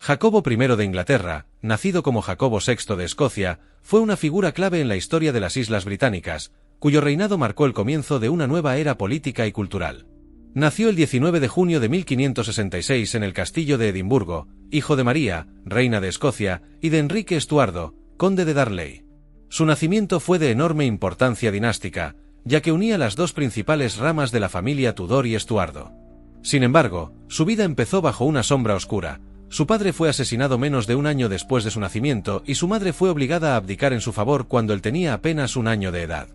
Jacobo I de Inglaterra, nacido como Jacobo VI de Escocia, fue una figura clave en la historia de las Islas Británicas, cuyo reinado marcó el comienzo de una nueva era política y cultural. Nació el 19 de junio de 1566 en el castillo de Edimburgo, hijo de María, reina de Escocia, y de Enrique Estuardo, conde de Darnley. Su nacimiento fue de enorme importancia dinástica, ya que unía las dos principales ramas de la familia Tudor y Estuardo. Sin embargo, su vida empezó bajo una sombra oscura. Su padre fue asesinado menos de un año después de su nacimiento y su madre fue obligada a abdicar en su favor cuando él tenía apenas un año de edad.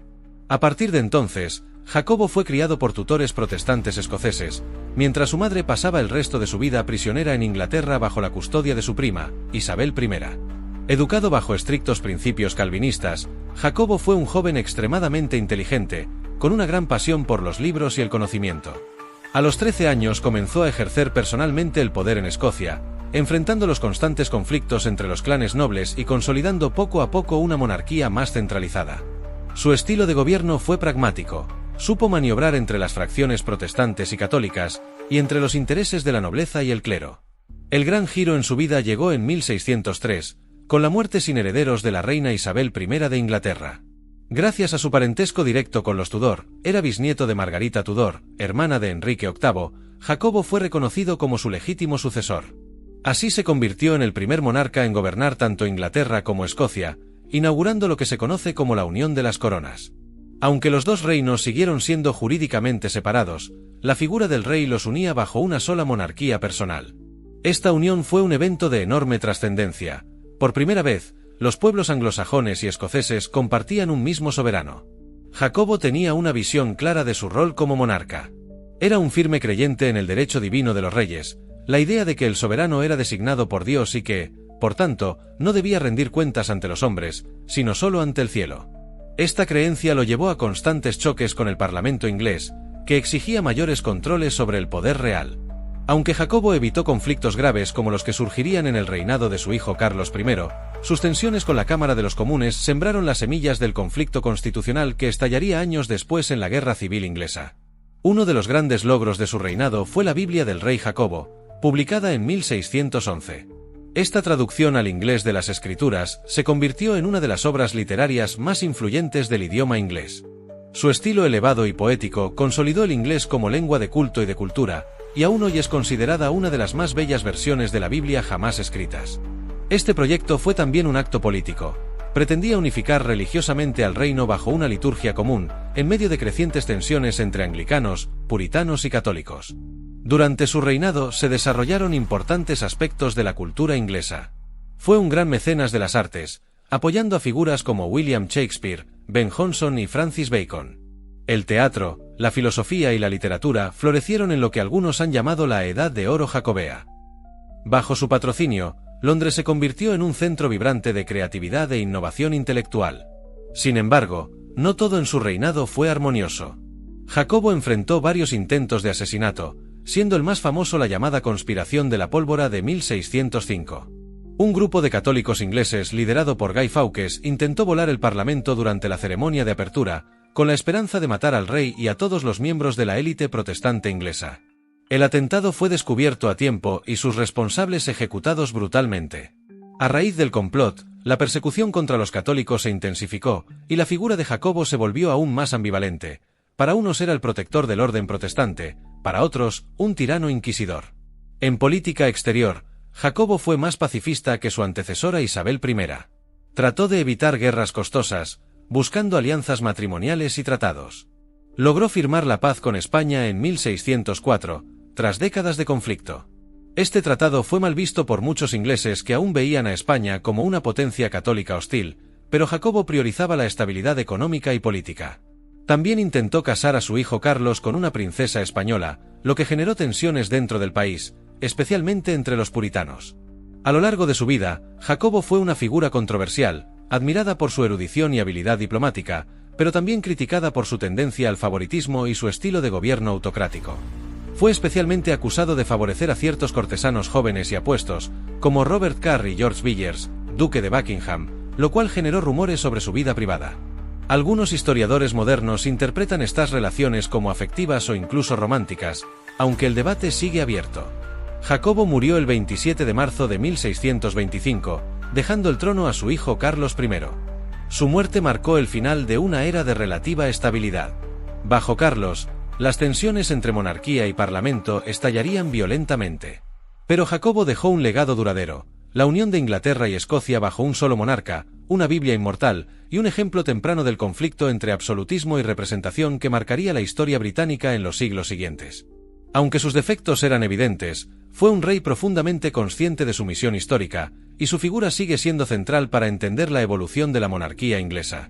A partir de entonces, Jacobo fue criado por tutores protestantes escoceses, mientras su madre pasaba el resto de su vida prisionera en Inglaterra bajo la custodia de su prima, Isabel I. Educado bajo estrictos principios calvinistas, Jacobo fue un joven extremadamente inteligente, con una gran pasión por los libros y el conocimiento. A los 13 años comenzó a ejercer personalmente el poder en Escocia, enfrentando los constantes conflictos entre los clanes nobles y consolidando poco a poco una monarquía más centralizada. Su estilo de gobierno fue pragmático, supo maniobrar entre las fracciones protestantes y católicas, y entre los intereses de la nobleza y el clero. El gran giro en su vida llegó en 1603, con la muerte sin herederos de la reina Isabel I de Inglaterra. Gracias a su parentesco directo con los Tudor, era bisnieto de Margarita Tudor, hermana de Enrique VIII, Jacobo fue reconocido como su legítimo sucesor. Así se convirtió en el primer monarca en gobernar tanto Inglaterra como Escocia, inaugurando lo que se conoce como la Unión de las Coronas. Aunque los dos reinos siguieron siendo jurídicamente separados, la figura del rey los unía bajo una sola monarquía personal. Esta unión fue un evento de enorme trascendencia. Por primera vez, los pueblos anglosajones y escoceses compartían un mismo soberano. Jacobo tenía una visión clara de su rol como monarca. Era un firme creyente en el derecho divino de los reyes, la idea de que el soberano era designado por Dios y que, por tanto, no debía rendir cuentas ante los hombres, sino solo ante el cielo. Esta creencia lo llevó a constantes choques con el Parlamento inglés, que exigía mayores controles sobre el poder real. Aunque Jacobo evitó conflictos graves como los que surgirían en el reinado de su hijo Carlos I, sus tensiones con la Cámara de los Comunes sembraron las semillas del conflicto constitucional que estallaría años después en la Guerra Civil Inglesa. Uno de los grandes logros de su reinado fue la Biblia del rey Jacobo, publicada en 1611. Esta traducción al inglés de las Escrituras se convirtió en una de las obras literarias más influyentes del idioma inglés. Su estilo elevado y poético consolidó el inglés como lengua de culto y de cultura, y aún hoy es considerada una de las más bellas versiones de la Biblia jamás escritas. Este proyecto fue también un acto político. Pretendía unificar religiosamente al reino bajo una liturgia común, en medio de crecientes tensiones entre anglicanos, puritanos y católicos. Durante su reinado se desarrollaron importantes aspectos de la cultura inglesa. Fue un gran mecenas de las artes, apoyando a figuras como William Shakespeare, Ben Jonson y Francis Bacon. El teatro, la filosofía y la literatura florecieron en lo que algunos han llamado la Edad de Oro jacobea. Bajo su patrocinio, Londres se convirtió en un centro vibrante de creatividad e innovación intelectual. Sin embargo, no todo en su reinado fue armonioso. Jacobo enfrentó varios intentos de asesinato, siendo el más famoso la llamada Conspiración de la Pólvora de 1605. Un grupo de católicos ingleses liderado por Guy Fawkes intentó volar el Parlamento durante la ceremonia de apertura, con la esperanza de matar al rey y a todos los miembros de la élite protestante inglesa. El atentado fue descubierto a tiempo y sus responsables ejecutados brutalmente. A raíz del complot, la persecución contra los católicos se intensificó, y la figura de Jacobo se volvió aún más ambivalente. Para unos era el protector del orden protestante, para otros, un tirano inquisidor. En política exterior, Jacobo fue más pacifista que su antecesora Isabel I. Trató de evitar guerras costosas, buscando alianzas matrimoniales y tratados. Logró firmar la paz con España en 1604, tras décadas de conflicto. Este tratado fue mal visto por muchos ingleses que aún veían a España como una potencia católica hostil, pero Jacobo priorizaba la estabilidad económica y política. También intentó casar a su hijo Carlos con una princesa española, lo que generó tensiones dentro del país, especialmente entre los puritanos. A lo largo de su vida, Jacobo fue una figura controversial, admirada por su erudición y habilidad diplomática, pero también criticada por su tendencia al favoritismo y su estilo de gobierno autocrático. Fue especialmente acusado de favorecer a ciertos cortesanos jóvenes y apuestos, como Robert Carr y George Villiers, duque de Buckingham, lo cual generó rumores sobre su vida privada. Algunos historiadores modernos interpretan estas relaciones como afectivas o incluso románticas, aunque el debate sigue abierto. Jacobo murió el 27 de marzo de 1625, dejando el trono a su hijo Carlos I. Su muerte marcó el final de una era de relativa estabilidad. Bajo Carlos, las tensiones entre monarquía y parlamento estallarían violentamente. Pero Jacobo dejó un legado duradero: la unión de Inglaterra y Escocia bajo un solo monarca, una Biblia inmortal, y un ejemplo temprano del conflicto entre absolutismo y representación que marcaría la historia británica en los siglos siguientes. Aunque sus defectos eran evidentes, fue un rey profundamente consciente de su misión histórica, y su figura sigue siendo central para entender la evolución de la monarquía inglesa.